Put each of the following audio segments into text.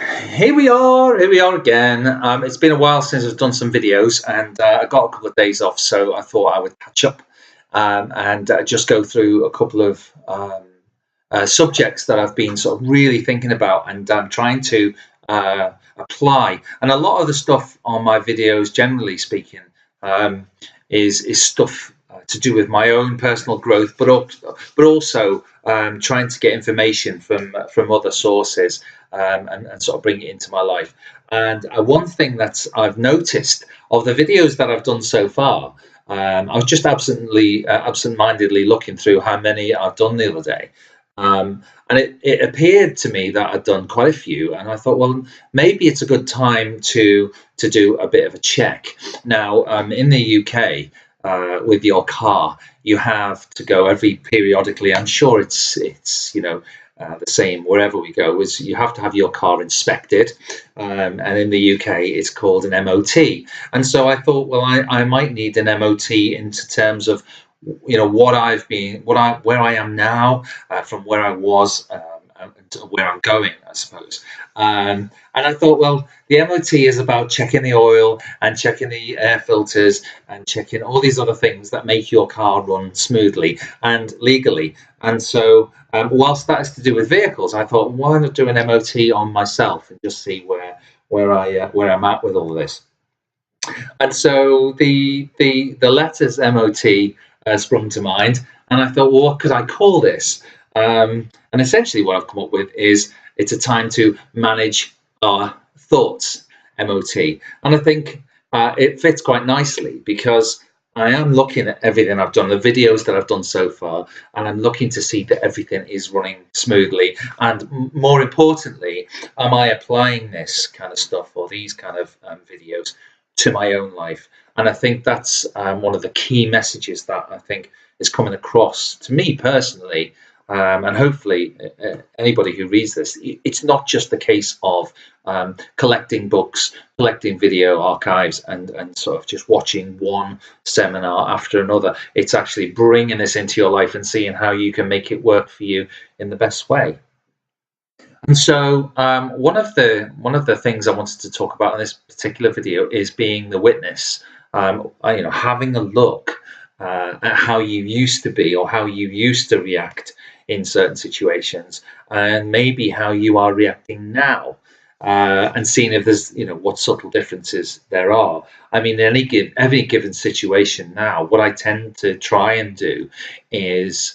Here we are again. It's been a while since I've done some videos, and I got a couple of days off, so I thought I would catch up and just go through a couple of subjects that I've been sort of really thinking about and trying to apply. And a lot of the stuff on my videos, generally speaking, um, is stuff to do with my own personal growth, but also trying to get information from other sources and sort of bring it into my life. And one thing that I've noticed of the videos that I've done so far, I was just absent-mindedly looking through how many I've done the other day. And it appeared to me that I'd done quite a few, and I thought, well, maybe it's a good time to do a bit of a check. Now, in the UK, with your car, you have to go every periodically. I'm sure it's the same wherever we go. Is you have to have your car inspected, and in the UK, it's called an MOT. And so I thought, well, I might need an MOT into terms of what I've been, where I am now, from where I was, and to where I'm going, I suppose. And I thought, well, the MOT is about checking the oil and checking the air filters and checking all these other things that make your car run smoothly and legally. And so, whilst that is to do with vehicles, I thought, why not do an MOT on myself and just see where I'm at with all of this. And so the letters MOT sprung to mind, and I thought, well, what could I call this? And essentially, what I've come up with is it's a time to manage our thoughts, MOT. And I think it fits quite nicely because I am looking at everything I've done, the videos that I've done so far, and I'm looking to see that everything is running smoothly. And more importantly, am I applying this kind of stuff or these kind of videos to my own life? And I think that's one of the key messages that I think is coming across to me personally. And hopefully anybody who reads this, it's not just the case of collecting books, collecting video archives, and sort of just watching one seminar after another. It's actually bringing this into your life and seeing how you can make it work for you in the best way. And so one of the things I wanted to talk about in this particular video is being the witness. Having a look at how you used to be or how you used to react in certain situations, and maybe how you are reacting now, and seeing if there's what subtle differences there are. I mean, in every given situation now, what I tend to try and do is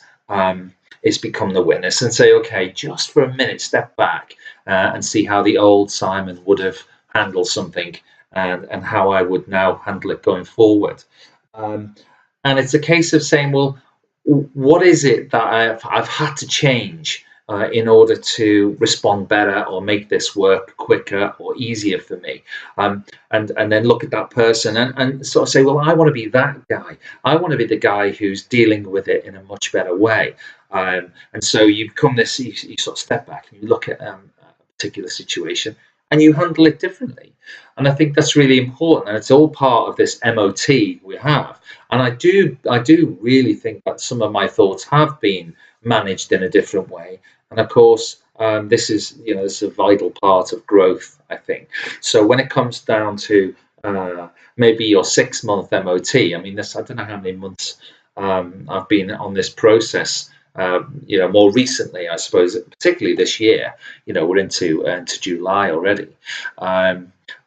become the witness and say, okay, just for a minute, step back and see how the old Simon would have handled something, and how I would now handle it going forward. And it's a case of saying, well, what is it that I've had to change in order to respond better or make this work quicker or easier for me? And then look at that person and sort of say, well, I want to be that guy. I want to be the guy who's dealing with it in a much better way. And so you sort of step back and you look at a particular situation and you handle it differently. And I think that's really important, and it's all part of this MOT we have. And I do really think that some of my thoughts have been managed in a different way. And of course, this is a vital part of growth, I think. So when it comes down to maybe your 6-month MOT, I mean, I don't know how many months I've been on this process. More recently, I suppose, particularly this year, we're into July already.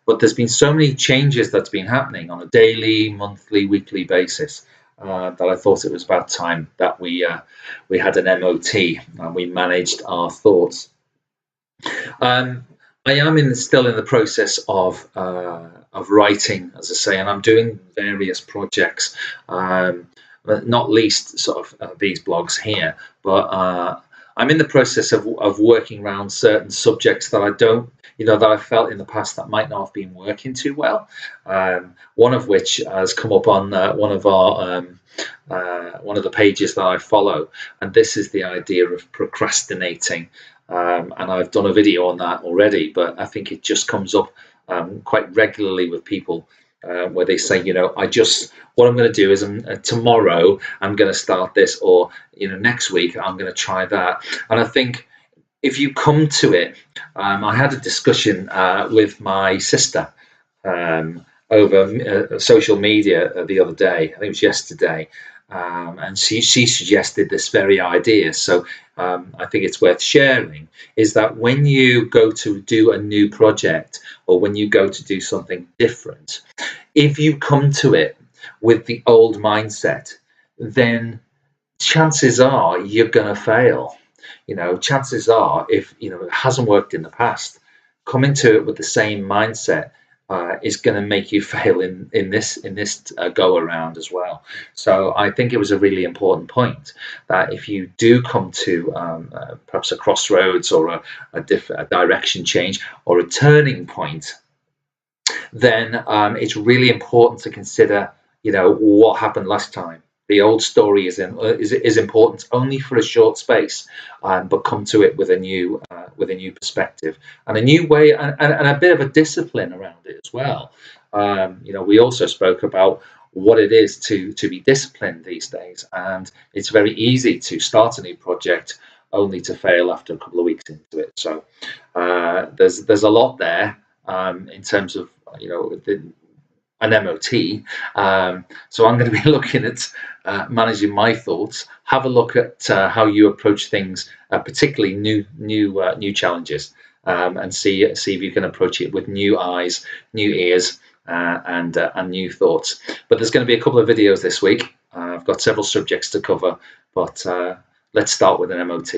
But there's been so many changes that's been happening on a daily, monthly, weekly basis that I thought it was about time that we had an MOT and we managed our thoughts. I am still in the process of writing, as I say, and I'm doing various projects. Not least sort of these blogs here, but I'm in the process of working around certain subjects that that I felt in the past that might not have been working too well. One of which has come up on one of the pages that I follow, and this is the idea of procrastinating. And I've done a video on that already, but I think it just comes up quite regularly with people. Where they say, what I'm going to do is tomorrow I'm going to start this, or next week I'm going to try that. And I think if you come to it, I had a discussion with my sister over social media the other day. I think it was yesterday. And she suggested this very idea. So I think it's worth sharing, is that when you go to do a new project or when you go to do something different, if you come to it with the old mindset, then chances are you're going to fail. Chances are, if it hasn't worked in the past, coming to it with the same mindset is going to make you fail in this go around as well. So I think it was a really important point that if you do come to perhaps a crossroads or a direction change or a turning point, then it's really important to consider, what happened last time. The old story is important only for a short space, but come to it with a new perspective and a new way and a bit of a discipline around it as well. We also spoke about what it is to be disciplined these days, and it's very easy to start a new project only to fail after a couple of weeks into it. So there's a lot there in terms of an MOT. So I'm going to be looking at managing my thoughts. Have a look at how you approach things, particularly new challenges, and see if you can approach it with new eyes, new ears, and new thoughts. But there's going to be a couple of videos this week. I've got several subjects to cover, but let's start with an MOT.